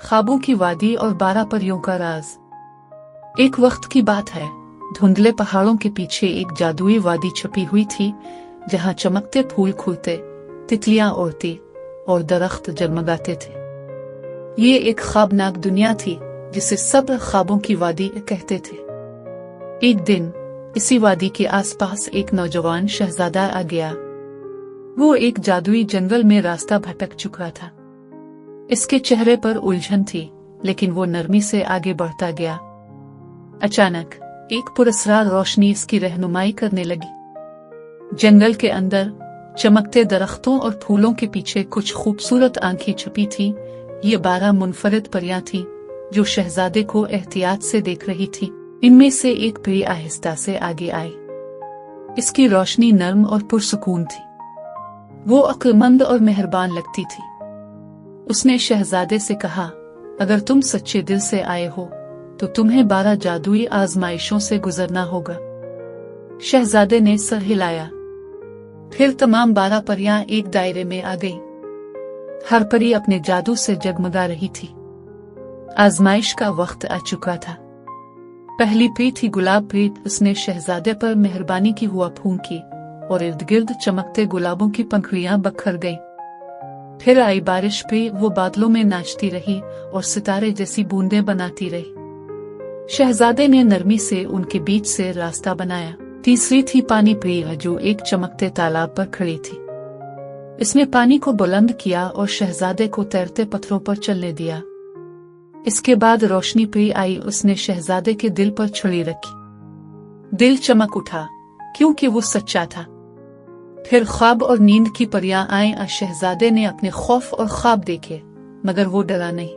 ख्वाबों की वादी और 12 परियों का राज। एक वक्त की बात है, धुंधले पहाड़ों के पीछे एक जादुई वादी छुपी हुई थी, जहां चमकते फूल खिलते, तितलियां उड़ती और दरख्त जगमगाते थे। ये एक ख्वाबनाक दुनिया थी जिसे सब ख्वाबों की वादी कहते थे। एक दिन इसी वादी के आसपास एक नौजवान शहजादा आ गया। वो एक जादुई जंगल में रास्ता भटक चुका था। इसके चेहरे पर उलझन थी, लेकिन वो नरमी से आगे बढ़ता गया। अचानक एक पुरस्कार रोशनी इसकी रहनुमाई करने लगी। जंगल के अंदर चमकते दरख्तों और फूलों के पीछे कुछ खूबसूरत आंखें छुपी थी। ये 12 मुनफरिद परियां थी जो शहजादे को एहतियात से देख रही थी। इनमें से एक परी आहिस्ता से आगे आई। इसकी रोशनी नर्म और पुरसुकून थी। वो अक्लमंद और मेहरबान लगती थी। उसने शहजादे से कहा, अगर तुम सच्चे दिल से आए हो तो तुम्हें 12 जादुई आजमाइशों से गुजरना होगा। शहजादे ने सर हिलाया। फिर तमाम 12 परियां एक दायरे में आ गईं। हर परी अपने जादू से जगमगा रही थी। आजमाइश का वक्त आ चुका था। पहली परी थी गुलाब परी। उसने शहजादे पर मेहरबानी की हुआ फूंकी और इर्द गिर्द चमकते गुलाबों की पंखुड़ियां बखर गई। फिर आई बारिश परी। वो बादलों में नाचती रही और सितारे जैसी बूंदें बनाती रही। शहजादे ने नरमी से उनके बीच से रास्ता बनाया। तीसरी थी पानी परी, जो एक चमकते तालाब पर खड़ी थी। इसने पानी को बुलंद किया और शहजादे को तैरते पत्थरों पर चलने दिया। इसके बाद रोशनी परी आई। उसने शहजादे के दिल पर छुरी रखी। दिल चमक उठा, क्योंकि वो सच्चा था। फिर ख्वाब और नींद की परियां आईं। शहजादे ने अपने खौफ और ख्वाब देखे, मगर वो डरा नहीं।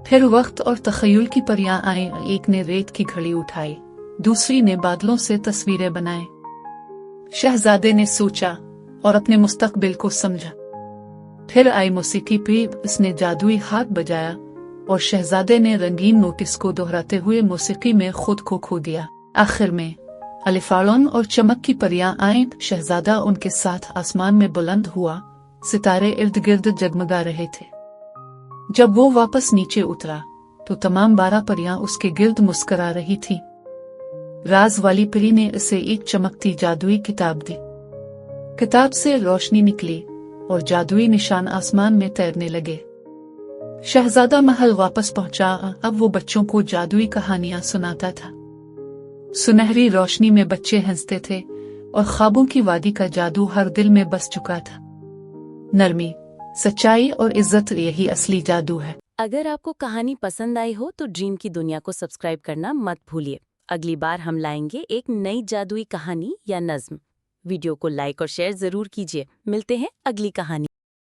फिर वक्त और तखय्युल की परियां आईं। एक ने रेत की घड़ी उठाई, दूसरी ने बादलों से तस्वीरें बनाए। शहजादे ने सोचा और अपने मुस्तकबिल को समझा। फिर आई मौसीकी परी। उसने जादुई हाथ बजाया और शहजादे ने रंगीन नोटिस को दोहराते हुए मौसीकी में खुद को खो दिया। आखिर में अलिफालोन और चमक की परियां आईं। शहजादा उनके साथ आसमान में बुलंद हुआ। सितारे इर्द गिर्द जगमगा रहे थे। जब वो वापस नीचे उतरा तो तमाम 12 परियां उसके गिर्द मुस्कुरा रही थी। राज वाली परी ने उसे एक चमकती जादुई किताब दी। किताब से रोशनी निकली और जादुई निशान आसमान में तैरने लगे। शहजादा महल वापस पहुंचा। अब वो बच्चों को जादुई कहानियां सुनाता था। सुनहरी रोशनी में बच्चे हंसते थे और ख्वाबों की वादी का जादू हर दिल में बस चुका था। नरमी, सच्चाई और इज्जत, यही असली जादू है। अगर आपको कहानी पसंद आई हो तो ड्रीम की दुनिया को सब्सक्राइब करना मत भूलिए। अगली बार हम लाएंगे एक नई जादुई कहानी या नज्म। वीडियो को लाइक और शेयर जरूर कीजिए। मिलते हैं अगली कहानी।